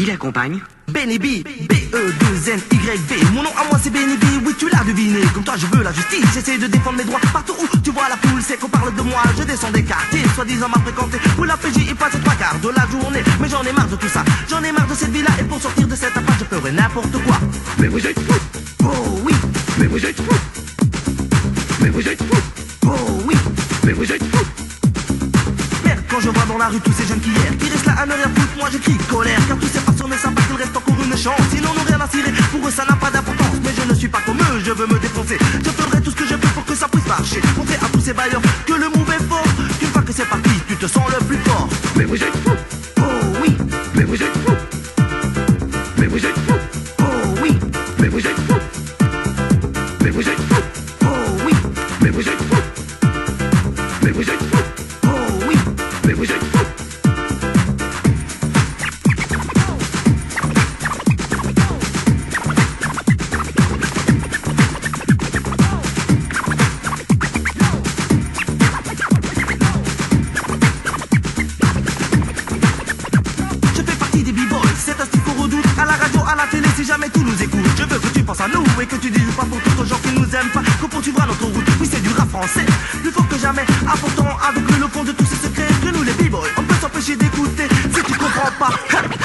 Qui l'accompagne? Benny B, B-E-2-N-Y-B. Mon nom à moi c'est Benny B, oui tu l'as deviné. Comme toi je veux la justice, j'essaie de défendre mes droits. Partout où tu vois la foule, c'est qu'on parle de moi. Je descends des quartiers, soi-disant m'a fréquenté, où la PJ y passe 3/4 de la journée. Mais j'en ai marre de tout ça, j'en ai marre de cette vie-là. Et pour sortir de cette impasse, je ferai n'importe quoi. Mais vous êtes fous. Oh oui. Mais vous êtes fous. Mais vous êtes fous. Oh oui. Mais vous êtes fous. Merde, quand je vois dans la rue tous ces jeunes qui hier, qui restent là à ne rien foutre, moi je crie colère. Car tous ces passionnés savent pas qu'il reste encore une chance. Ils n'en ont rien à cirer, pour eux ça n'a pas d'importance. Mais je ne suis pas comme eux, je veux me défoncer. Je ferai tout ce que je peux pour que ça puisse marcher. Montrer à tous ces bailleurs que le move est fort. Qu'une fois que c'est parti, tu te sens le plus fort. Mais vous êtes fous. Oh oui. Mais vous êtes fous. Mais vous êtes fous. Oh oui. Mais vous êtes fous. Mais vous êtes fous. Oh oui. Mais vous êtes fous. Mais vous êtes fous. Oh oui. Mais vous êtes fous. Je fais partie des b-boys, c'est un style qu'on redoute. À la radio, à la télé, si jamais tu nous écoutes. Je veux que tu penses à nous et que tu dises pas pour d'autres gens qui nous aiment pas qu'on poursuivra notre route. Oui, c'est du rap français, plus fort que jamais. Apportant avec lui le fond de tous ces secrets que nous les b-boys, on peut s'empêcher d'écouter. Si tu comprends pas,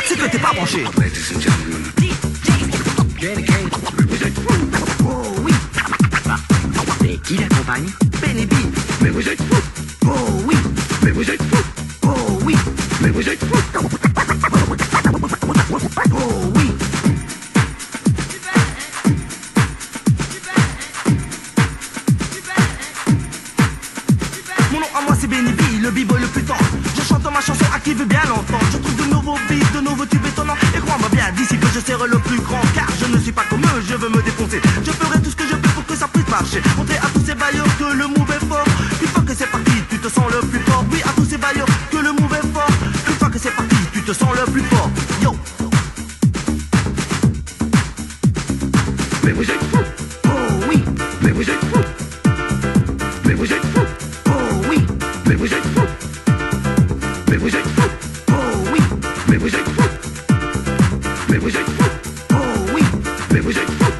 c'est que t'es pas branché. Ladies and gentlemen. Mais vous êtes fous. Oh oui. Et qui l'accompagne? Benny B. Mais vous êtes fous. Oh oui. Mais vous êtes fous. Oh oui. Mais vous êtes fous. Oh oui. Mon nom à moi c'est Benny B, le b-boy le plus tendre. Je chante ma chanson à qui veut bien l'entendre. Je trouve de nouveaux beats, de nouveaux tubes étonnants. Et crois-moi bien, d'ici peu je serai le plus grand. Car je ne suis pas comme eux, je veux me défoncer. Je ferai tout ce que je peux pour que ça puisse marcher. Montrer à tous ces bailleurs que le move est fort. Une fois que c'est parti, tu te sens le plus fort. Oui, à tous ces bailleurs que le move est fort. Une fois que c'est parti, tu te sens le plus fort. Yo. Mais vous êtes fous. Oh oui. Mais vous êtes fous. Mais vous êtes fous. Oh oui. Mais vous êtes fous. Mais vous êtes fous. Oh oui. Mais vous êtes fous. Mais vous êtes fous. Oh oui. Mais vous êtes fous.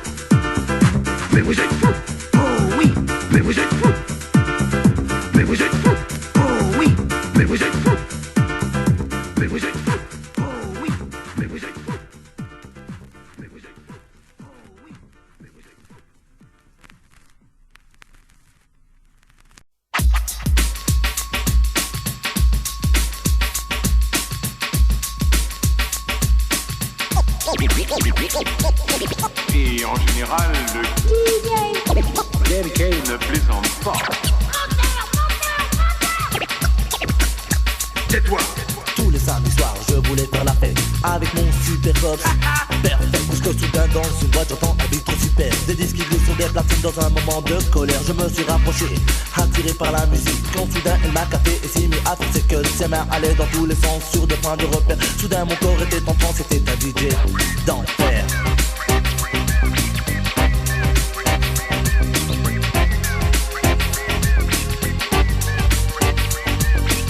Mais vous êtes fous. Oh oui. Mais vous êtes fous. Mais vous êtes fous. Oh oui. Mais vous êtes fous. Mais vous êtes fous. Oh oui. Mais vous êtes fous. Mais vous êtes fous. Oh oui. Mais vous êtes fous. Et en général, le DJ ne plaisante pas. Tais-toi. Tous les samedis soirs, je voulais faire la fête avec mon super cops. Parfait, jusque soudain dans une boîte, j'entends un beat trop super. Des disques qui glissent sur des platines dans un moment de colère. Je me suis rapproché, attiré par la musique. Quand soudain elle m'a capté et s'est mis à faire ses que ses mains allaient dans tous les sens sur des points de repère. Soudain mon corps était en transe, c'était un DJ d'enfer.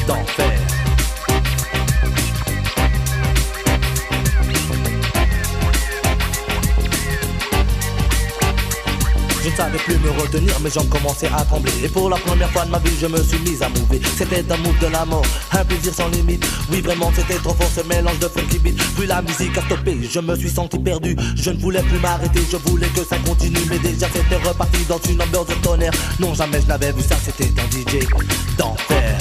D'enfer. Je ne savais plus me retenir, mes jambes commençaient à trembler. Et pour la première fois de ma vie, je me suis mise à mouver. C'était un move de la mort, un plaisir sans limite. Oui, vraiment, c'était trop fort ce mélange de funky beat. Puis la musique a stoppé, je me suis senti perdu. Je ne voulais plus m'arrêter, je voulais que ça continue. Mais déjà, c'était reparti dans une ambiance de tonnerre. Non, jamais je n'avais vu ça, c'était un DJ d'enfer.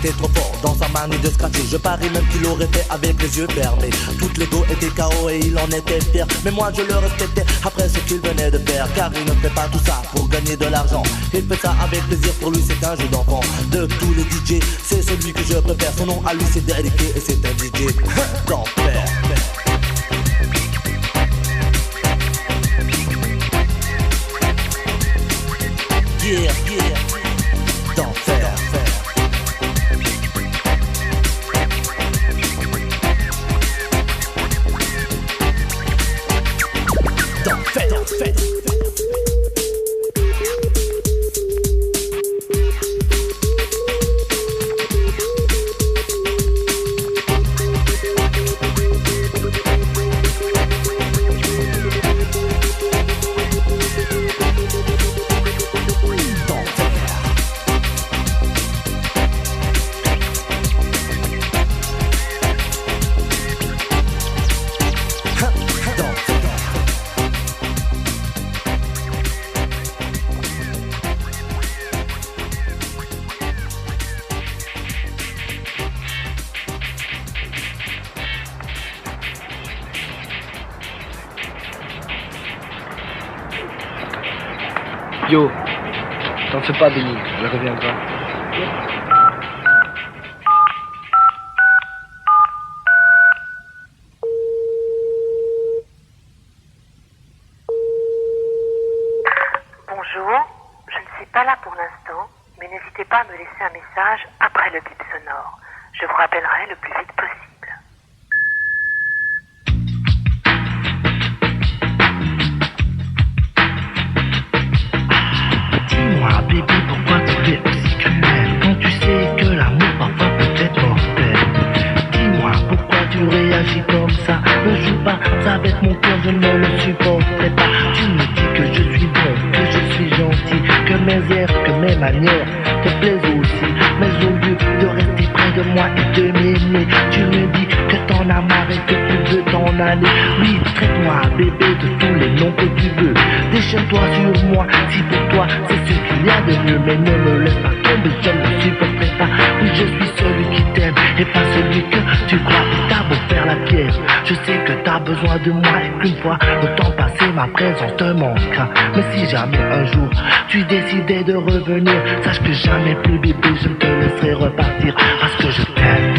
était trop fort dans sa manie de scratcher. Je parie même qu'il aurait fait avec les yeux fermés. Tout l'ego était KO et il en était fier. Mais moi je le respectais après ce qu'il venait de faire, car il ne fait pas tout ça pour gagner de l'argent. Il fait ça avec plaisir, pour lui c'est un jeu d'enfant. De tous les DJ, c'est celui que je préfère. Son nom à lui c'est dédié et c'est un DJ d'enfer. Yeah, yeah, d'enfer. D'enfer, d'enfer. Yo, t'en fais pas, Benny, je reviendrai. Bonjour, je ne suis pas là pour l'instant, mais n'hésitez pas à me laisser un message après le bip sonore. Je vous rappellerai le plus vite possible. Dis-moi bébé, pourquoi tu es aussi cruel quand tu sais que l'amour parfois peut être mortel. Dis-moi pourquoi tu réagis comme ça. Ne joue pas avec mon cœur, je ne le supporterai pas. Tu me dis que je suis bon, que je suis gentil, que mes airs, que mes manières te plaisent aussi. Mais au lieu de rester près de moi et de m'aimer, tu me dis que t'en as marre et que tu veux t'en aller. Oui, traite-moi bébé de tous les noms que tu veux. Déchaîne-toi sur moi, si pour toi c'est ce qu'il y a de mieux. Mais ne me laisse pas tomber, je ne le supporterai pas. Oui, je suis celui qui t'aime et pas celui que tu crois. Et t'as beau faire la pierre, je sais que t'as besoin de moi. Et qu'une fois le temps passé, ma présence te manquera. Mais si jamais un jour tu décidais de revenir, sache que jamais plus bébé je ne te laisserai repartir. Parce que je t'aime.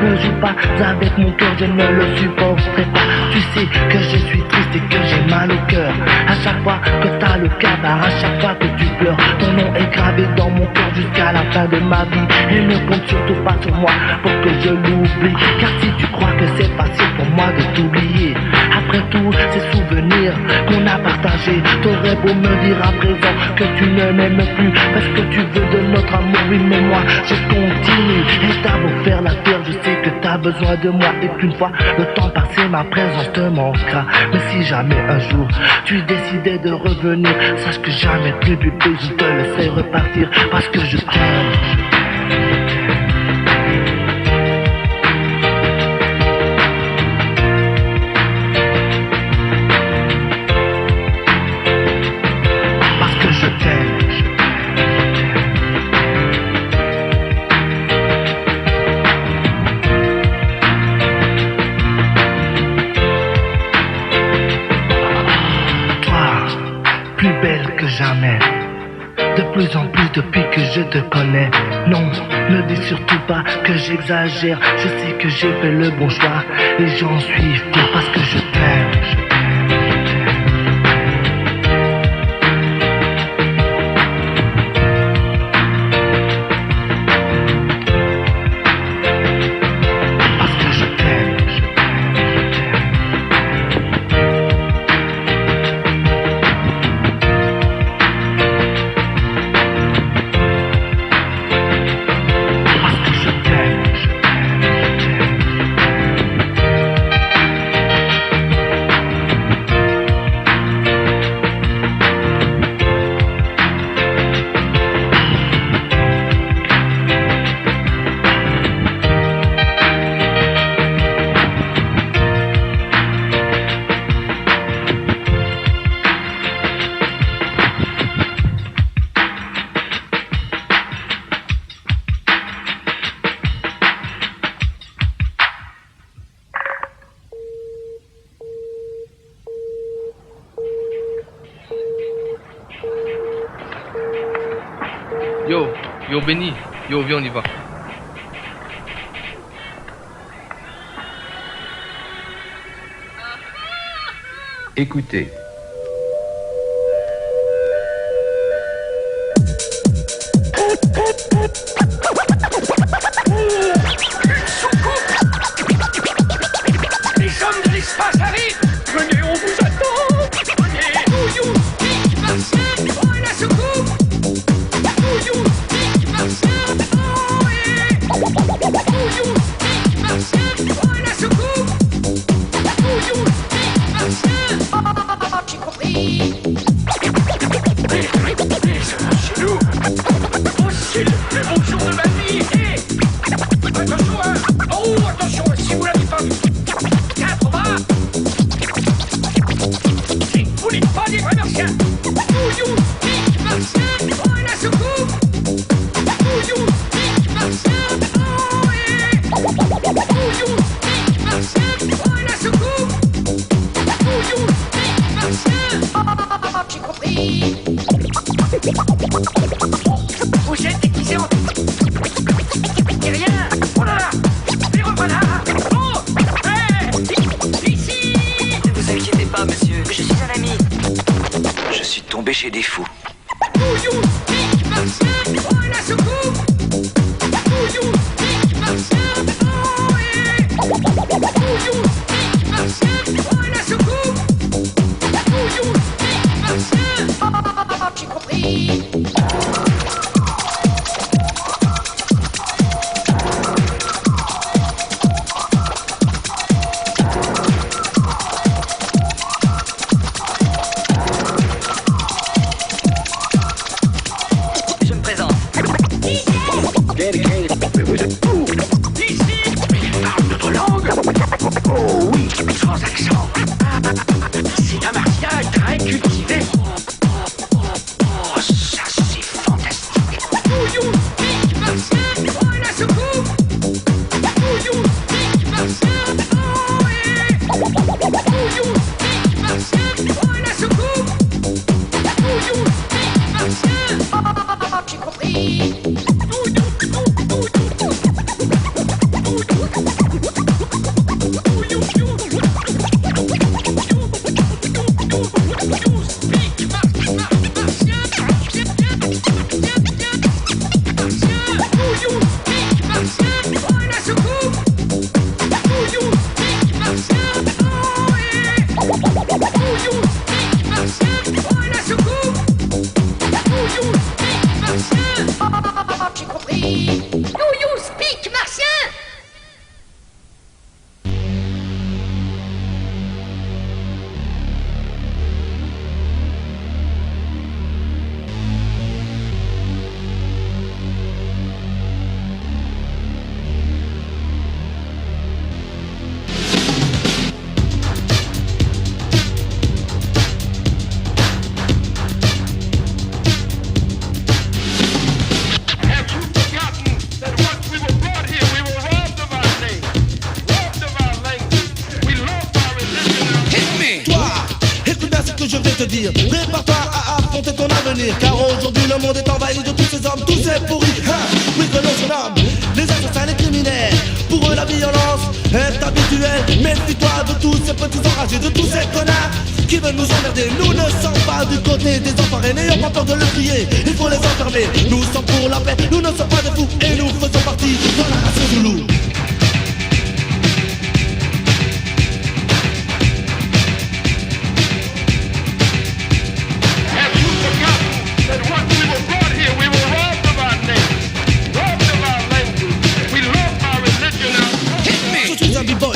Ne joue pas avec mon cœur, je ne le supporterai pas. Tu sais que je suis triste et que j'ai mal au cœur. À chaque fois que t'as le cadavre, à chaque fois que tu pleures, ton nom est gravé dans mon cœur jusqu'à la fin de ma vie. Et ne compte surtout pas sur moi pour que je l'oublie. Car si tu crois que c'est facile pour moi de t'oublier, après tous ces souvenirs qu'on a partagés, t'aurais beau me dire à présent que tu ne m'aimes plus parce que tu veux de notre amour. Oui mais moi je continue. Et t'as beau faire la terre, je sais que t'as besoin de moi. Et qu'une fois le temps passé, ma présence te manquera. Mais si jamais un jour tu décidais de revenir, sache que jamais plus bébé je te laisserai repartir. Parce que je t'aime. Jamais, de plus en plus depuis que je te connais. Non, ne dis surtout pas que j'exagère. Je sais que j'ai fait le bon choix et j'en suis fier parce que je t'aime. Yo Benny, yo viens on y va. Écoutez. Les hommes de l'espace arrivent. Venez, on vous attend. Venez. Couillou, pique, Martien, oh, et la soucoupe. Couillou, pique, Martien, oh, et... Couillou, pique, Martien, oh, et la soucoupe. Couillou, pique, Martien, oh, j'ai compris. C'est nous. Oh, c'est le plus beau jour de ma vie. Hey. Attention, hein. Oh, attention, si vous l'avez pas vu. Vous n'êtes pas des vrais martiens. Couillou, pique, Martien, oh, et la soucoupe. Couillou, pique, Martien, oh, et... Couillou, pique, Martien, oh, et la soucoupe. Couillou, pique, Martien, oh, j'ai compris. Vous êtes déguisés en... C'est rien. Oh là là, les revoilà. Oh, hey, ici. Ne vous inquiétez pas, monsieur, je suis un ami. Je suis tombé chez des fous. Couillou, pique, Martien, oh, et la soucoupe. Couillou, pique, Martien, oh, et... Couillou, pique, Martien, oh, et la soucoupe. Couillou, pique, Martien, oh, j'ai compris. Je me présente. Mais vous êtes fous. Ici, mais il parle notre langue. Oh oui, sans accent. C'est un martien très cultivé. Oh, ça c'est fantastique. Couillou, pique, Martien, oh, et la soucoupe. Couillou, pique, Martien, oh, et... Couillou, pique, Martien, oh, et la soucoupe. Couillou, pique, Martien, oh, j'ai compris. J'ai compris. You speak martien. Je vais te dire, prépare-toi à affronter ton avenir. Car aujourd'hui le monde est envahi de tous ces hommes, tous ces pourris. Oui que l'on surnomme les assassins, les criminels. Pour eux la violence est habituelle. Méfie-toi de tous ces petits enragés, de tous ces connards qui veulent nous emmerder. Nous ne sommes pas du côté des enfoirés, n'ayons pas peur de le crier, il faut les enfermer. Nous sommes pour la paix, nous ne sommes pas des fous. Et nous faisons partie de la race Zoulou.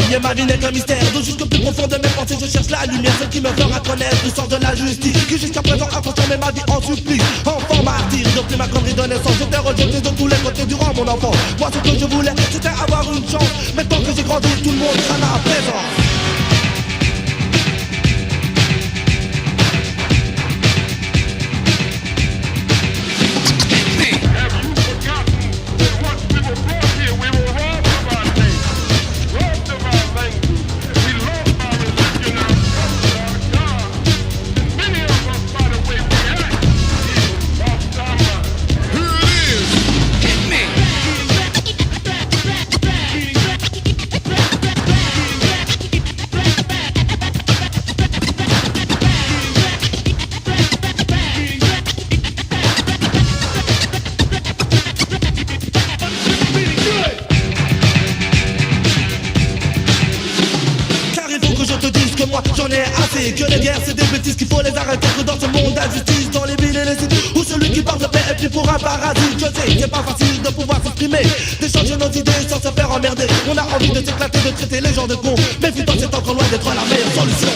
Et ma vie n'est qu'un mystère, d'où jusqu'au plus profond de mes pensées je cherche la lumière, celle qui me fera connaître le sens de la justice, qui jusqu'à présent a transformé ma vie en supplice. Enfant martyr, depuis ma connerie de naissance, j'étais rejeté de tous les côtés durant mon enfance. Moi ce que je voulais, c'était avoir une chance. Maintenant que j'ai grandi, tout le monde sera là à présent. arrêter, que les guerres c'est des bêtises qu'il faut les arrêter. Que dans ce monde d'injustice, dans les villes et les cités, où celui qui parle de paix est pris pour un paradis. Je sais, c'est pas facile de pouvoir s'exprimer, d'échanger nos idées sans se faire emmerder. On a envie de s'éclater, de traiter les gens de cons, mais putain c'est encore loin d'être la meilleure solution.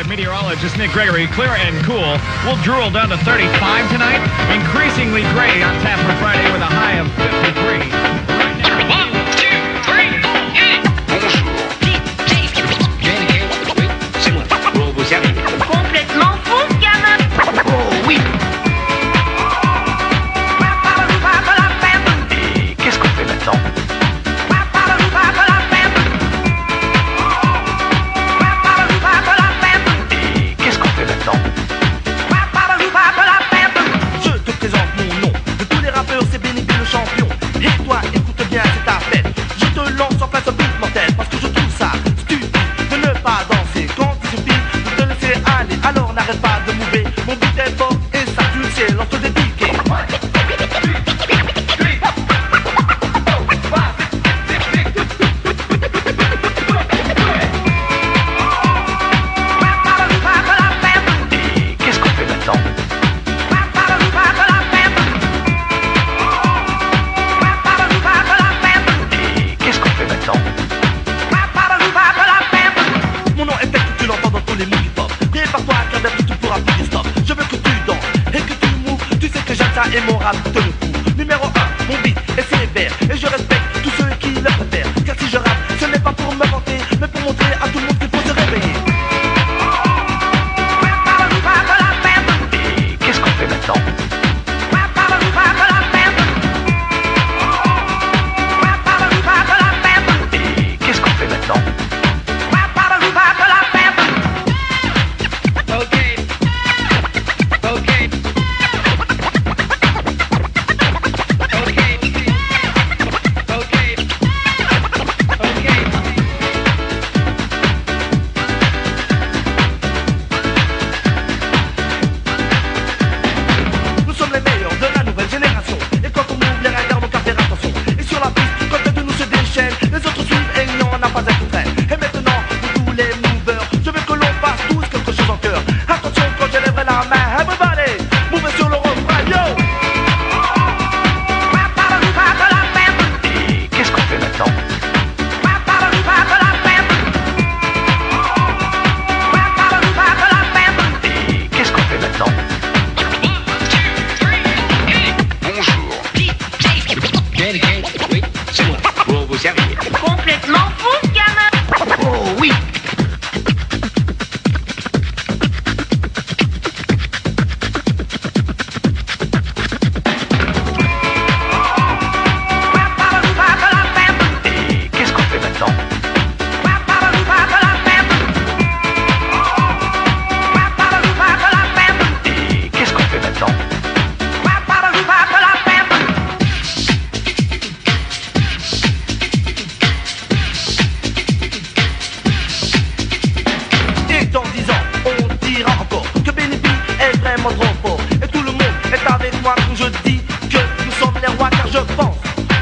Meteorologist Nick Gregory, clear and cool. We'll drool down to 35 tonight. Increasingly gray on tap for Friday with a high of 53. Right now. 1, 2, 3, hit it! Bonjour. Oui, c'est moi. Pour vous servir. Complètement fou, ce gamin. Oh oui. Et qu'est-ce qu'on fait maintenant? Je te présente mon nom. De tous les rappeurs, c'est Benny B le champion. Et toi, écoute bien, c'est ta fête. Je te lance en place un beat mortel. Parce que je trouve ça stupide de ne pas danser. Quand il suffit de te laisser aller, alors n'arrête pas de mouver. Mon beat est fort et ça tu le sais, l'entre des piquets. Et mon rap te le fout. Numéro 1, mon beat est sévère. Et je respecte tous ceux qui le préfèrent. Car si je rappe, ce n'est pas pour me vanter, mais pour montrer à tout le monde qu'il faut se réveiller. Et qu'est-ce qu'on fait maintenant? Et qu'est-ce qu'on fait maintenant? Complètement fou, ce gamin. Oh oui. Et qu'est-ce qu'on fait maintenant? Et qu'est-ce qu'on fait maintenant? Et dans 10 ans, on dira encore que Benny B est vraiment trop fort. Et tout le monde est avec moi quand je dis que nous sommes les rois. Car je pense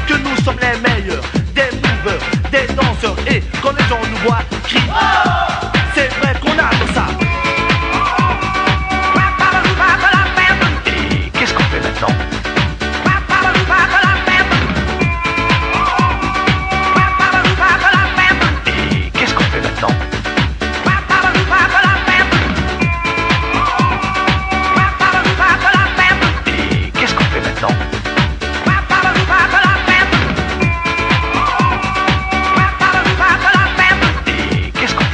que nous sommes les meilleurs, des movers, des danseurs. Et quand les gens nous voient crier, c'est vrai qu'on adore ça. Et qu'est-ce qu'on fait maintenant? Et qu'est-ce qu'on fait maintenant? Et qu'est-ce qu'on fait maintenant? Et qu'est-ce qu'on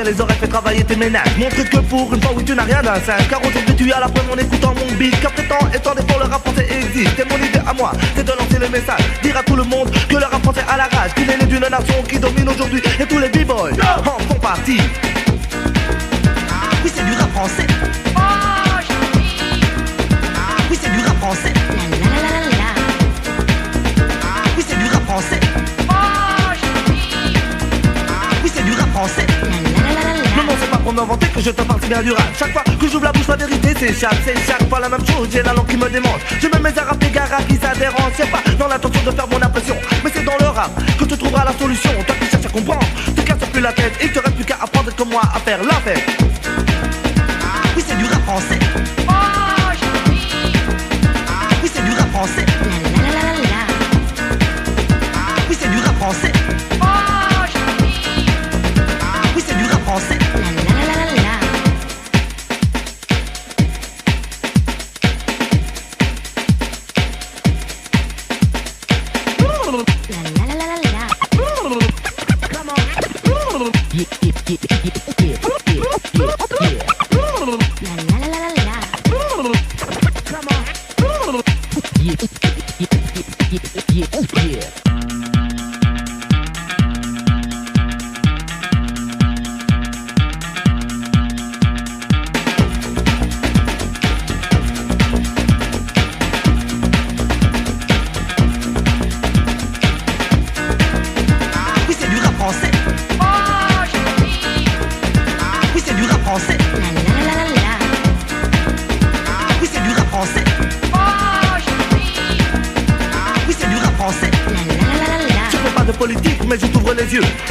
bien les oreilles, fais travailler tes ménages. Montre que pour une fois oui tu n'as rien d'un singe. Car aujourd'hui tu as la preuve en écoutant mon beat. Qu'après tant et tant d'efforts le rap français existe. Et mon idée à moi c'est de lancer le message, dire à tout le monde que le rap français a la rage, qu'il est né d'une nation qui domine aujourd'hui. Et tous les b-boys en font partie. Oui c'est du rap français. Oui c'est du rap français. Oui c'est du rap français. Oui c'est du rap français. Non, c'est pas pour m'inventer que je te parle si bien du rap. Chaque fois que j'ouvre la bouche, la vérité s'échappe. C'est chaque fois la même chose, j'ai la langue qui me démange. Je me mets à rapper garas qui ça dérange. C'est pas dans l'intention de faire mon impression, mais c'est dans le rap que tu trouveras la solution. Toi qui cherches à comprendre, te casse plus la tête. Il te reste plus qu'à apprendre comme moi à faire la fête. Oui c'est du rap français. Oui c'est du rap français. Oui c'est du rap français. Oui c'est du rap français.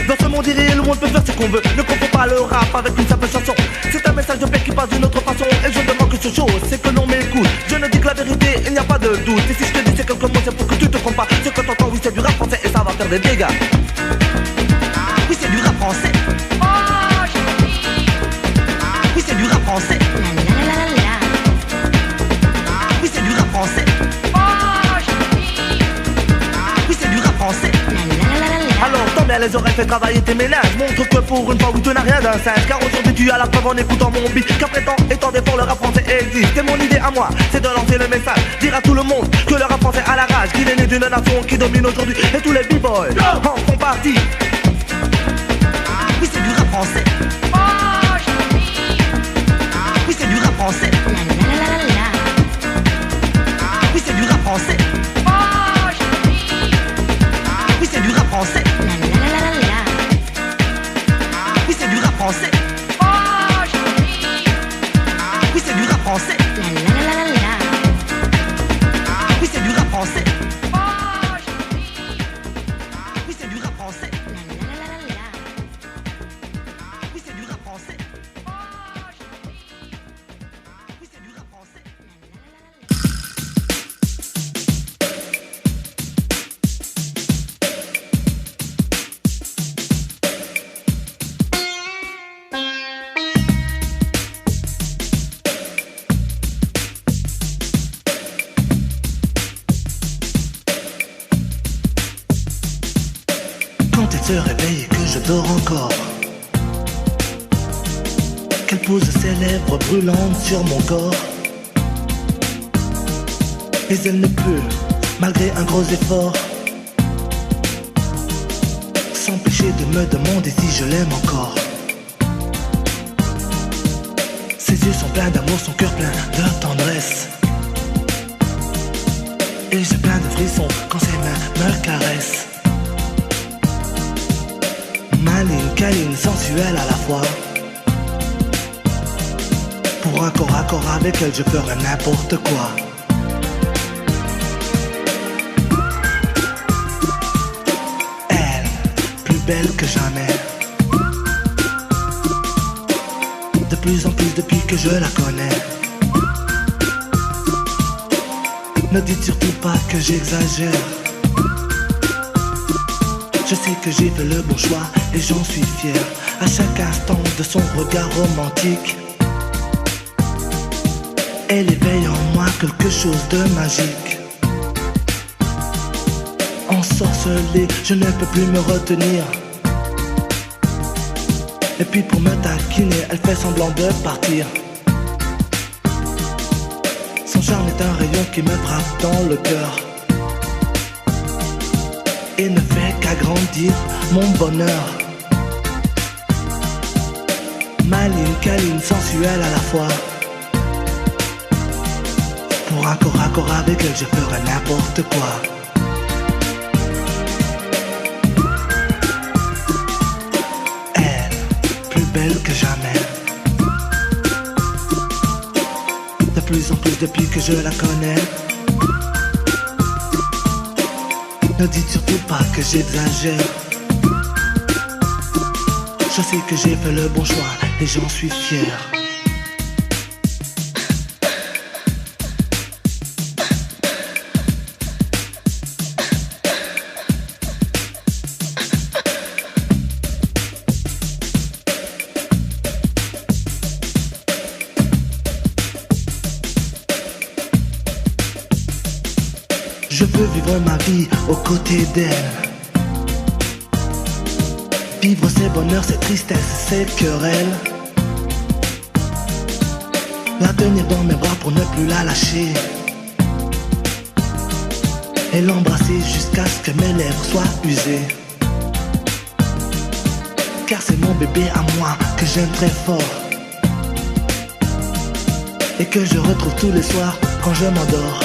Dans ce monde irréel où on peut faire ce qu'on veut, ne confonds pas le rap avec une simple chanson. C'est un message de paix qui passe d'une autre façon. Et je demande que ce chose, c'est que l'on m'écoute. Je ne dis que la vérité, il n'y a pas de doute. Et si je te dis c'est quelques mots, c'est pour que tu te trompes pas. Ce que t'entends, oui c'est du rap français et ça va faire des dégâts. Oui c'est du rap français. Oui c'est du rap français. Oui c'est du rap français. Oui c'est du rap français. Alors tends bien les oreilles, fais travailler tes ménages. Montre que pour une fois oui tu n'as rien d'un singe. Car aujourd'hui tu as la preuve en écoutant mon beat qu'après tant et tant d'efforts le rap français existe. Et mon idée à moi c'est de lancer le message, dire à tout le monde que le rap français a la rage, qu'il est né d'une nation qui domine aujourd'hui. Et tous les b-boys en font partie. Oui c'est du rap français. Oui c'est du rap français. Oui c'est du rap français. Oui c'est du rap français. Oui c'est du rap français. Oui c'est du rap français. Oui c'est du rap français. Oui c'est du rap français. Oui c'est du rap français. Oui c'est du rap français. Se réveille et que je dors encore, qu'elle pose ses lèvres brûlantes sur mon corps. Mais elle ne peut, malgré un gros effort, s'empêcher de me demander si je l'aime encore. Ses yeux sont pleins d'amour, son cœur plein de tendresse. Et j'ai plein de frissons quand ses mains me caressent. Maligne, câline, sensuelle à la fois. Pour un corps à corps avec elle, je ferai n'importe quoi. Elle, plus belle que jamais. De plus en plus depuis que je la connais. Ne dites surtout pas que j'exagère. Je sais que j'ai fait le bon choix et j'en suis fier. À chaque instant de son regard romantique, elle éveille en moi quelque chose de magique. Ensorcelé, je ne peux plus me retenir. Et puis pour me taquiner, elle fait semblant de partir. Son charme est un rayon qui me frappe dans le cœur et ne fait qu'agrandir mon bonheur. Maligne, câline, sensuelle à la fois. Pour un corps à corps avec elle, je ferai n'importe quoi. Elle, plus belle que jamais. De plus en plus depuis que je la connais. Ne dites surtout pas que j'exagère. Je sais que j'ai fait le bon choix et j'en suis fier. Je veux vivre ma vie aux côtés d'elle. Vivre ses bonheurs, ses tristesses, ses querelles. La tenir dans mes bras pour ne plus la lâcher. Et l'embrasser jusqu'à ce que mes lèvres soient usées. Car c'est mon bébé à moi que j'aime très fort. Et que je retrouve tous les soirs quand je m'endors.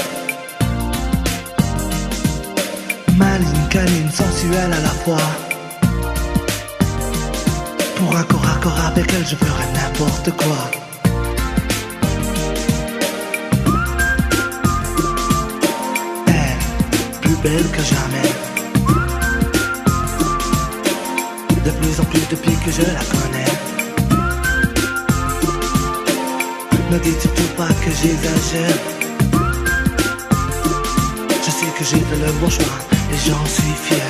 Maligne, câline, sensuelle à la fois. Pour un corps à corps avec elle, je ferai n'importe quoi. Elle, plus belle que jamais. De plus en plus depuis que je la connais. Ne dites surtout pas que j'exagère. Je sais que j'ai fait le bon choix et j'en suis fier.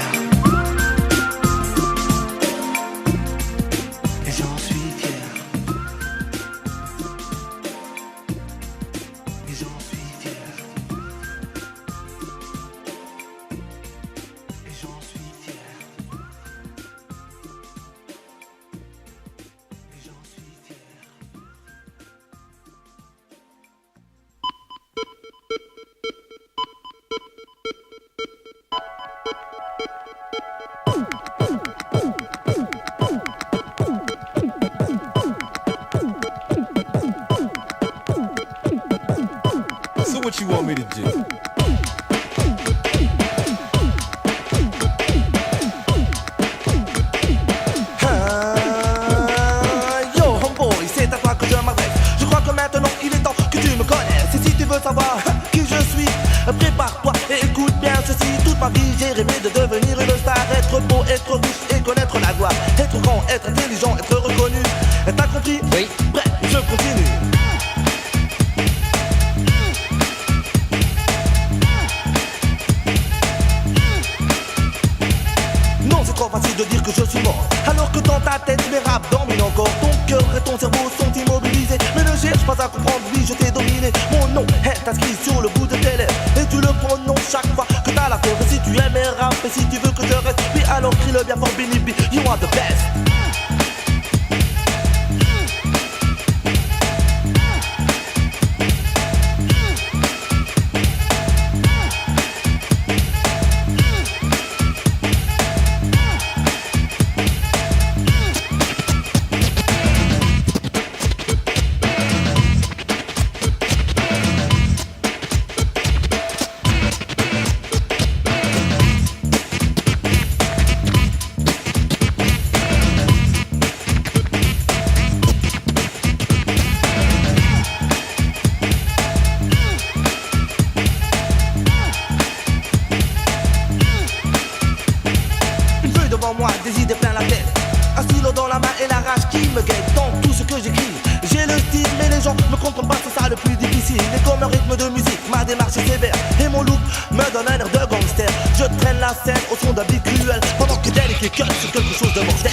What you want me to do? Yo homeboy, c'est à toi que je m'adresse. Je crois que maintenant il est temps que tu me connaisses. Et si tu veux savoir qui je suis, prépare-toi et écoute bien ceci. Toute ma vie j'ai rêvé de devenir une star. Être beau, être riche et connaître la gloire. Être grand, être intelligent, être reconnu. T'as compris? Oui. Bref, je continue. Trop facile de dire que je suis mort. Alors que dans ta tête mes rap dominent encore. Ton cœur et ton cerveau sont immobilisés. Mais ne cherche pas à comprendre, oui je t'ai dominé. Mon nom est inscrit sur le bout de tes lèvres. Et tu le prononces chaque fois que t'as la peur. Et si tu aimes mes rap et si tu veux que je reste, puis alors crie-le bien fort, Billy B, you are the best. Moi, des idées plein la tête. Un stylo dans la main et la rage qui me guette dans tout ce que j'écris. J'ai le style, mais les gens me comprennent pas, c'est ça le plus difficile. Et comme un rythme de musique, ma démarche est sévère. Et mon look me donne un air de gangster. Je traîne la scène au son d'un beat cruel, pendant que Derek est cut sur quelque chose de mortel.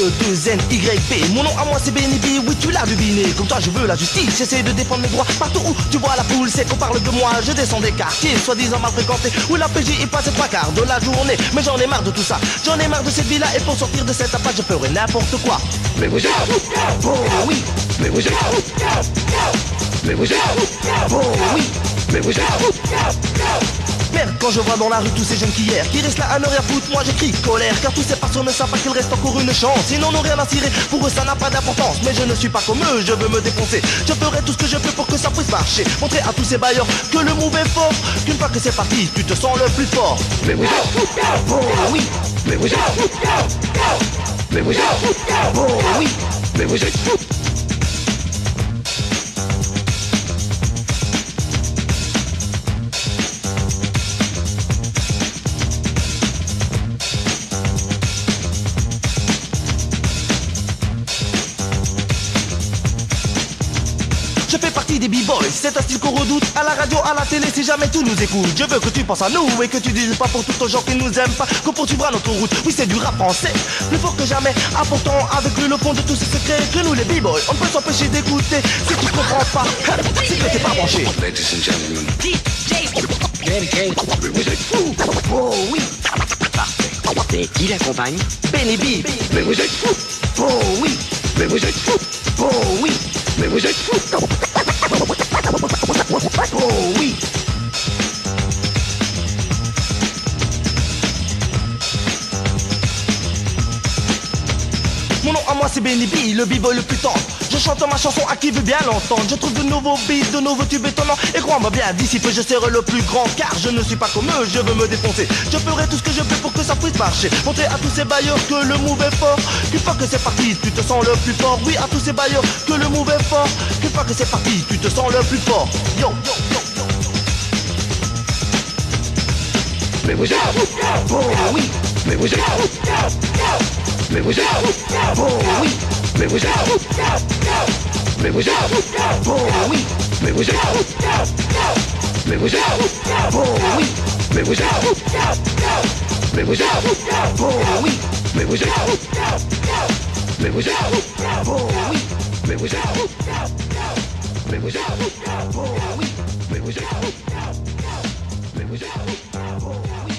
B2NYB. Mon nom à moi c'est Benny B, oui tu l'as deviné. Comme toi je veux la justice, j'essaie de défendre mes droits. Partout où tu vois la foule, c'est qu'on parle de moi. Je descends des quartiers, soi-disant mal fréquentés, où la PJ y passe 3/4 de la journée. Mais j'en ai marre de tout ça, j'en ai marre de cette vie-là. Et pour sortir de cette impasse, je ferai n'importe quoi. Mais vous êtes Oh oui, mais vous êtes mais vous êtes oh oui. mais vous êtes Merde, quand je vois dans la rue tous ces jeunes qui hier, qui restent là à ne rien foutre, moi j'écris colère. Car tous ces personnes ne savent pas qu'il reste encore une chance. Ils n'en ont rien à tirer, pour eux ça n'a pas d'importance. Mais je ne suis pas comme eux, je veux me défoncer. Je ferai tout ce que je peux pour que ça puisse marcher. Montrer à tous ces bailleurs que le move est fort. Qu'une fois que c'est parti, tu te sens le plus fort. mais vous êtes Oh oui, mais vous êtes mais vous êtes oh oui. mais vous êtes Je fais partie des b-boys, c'est un style qu'on redoute. À la radio, à la télé, si jamais tout nous écoute. Je veux que tu penses à nous et que tu dises pas pour tout aux gens qui nous aiment pas que poursuivra notre route. Oui, c'est du rap français, plus fort que jamais. Apportant avec lui le fond de tous ces secrets que nous les b-boys, on ne peut s'empêcher d'écouter. Si tu comprends pas, c'est que t'es pas branché. ladies and gentlemen Mais vous êtes fou. Oh oui, Parfait. Et qui l'accompagne? Benny B. mais vous êtes Oh oui, mais vous êtes oh oui, mais vous êtes oh oui. Mon nom à moi c'est Benny B, le b-boy le plus tendre. Je chante ma chanson à qui veut bien l'entendre. Je trouve de nouveaux beats, de nouveaux tubes étonnants. Et crois-moi bien, d'ici peu je serai le plus grand. Car je ne suis pas comme eux, je veux me défoncer. Je ferai tout ce que je peux pour que ça puisse marcher. Montrer à tous ces bailleurs que le move est fort. Qu'une fois que c'est parti, tu te sens le plus fort. Oui, à tous ces bailleurs que le move est fort. Qu'une fois que c'est parti, tu te sens le plus fort. Yo, yo, yo, yo. mais vous êtes Oh oui, mais vous êtes mais vous êtes oh oui, mais vous êtes mais vous êtes oh oui, mais vous êtes mais vous êtes oh oui, mais vous êtes mais vous êtes oh oui, mais vous êtes mais vous êtes oh oui, mais vous êtes mais vous êtes oh oui, mais vous êtes oh oui.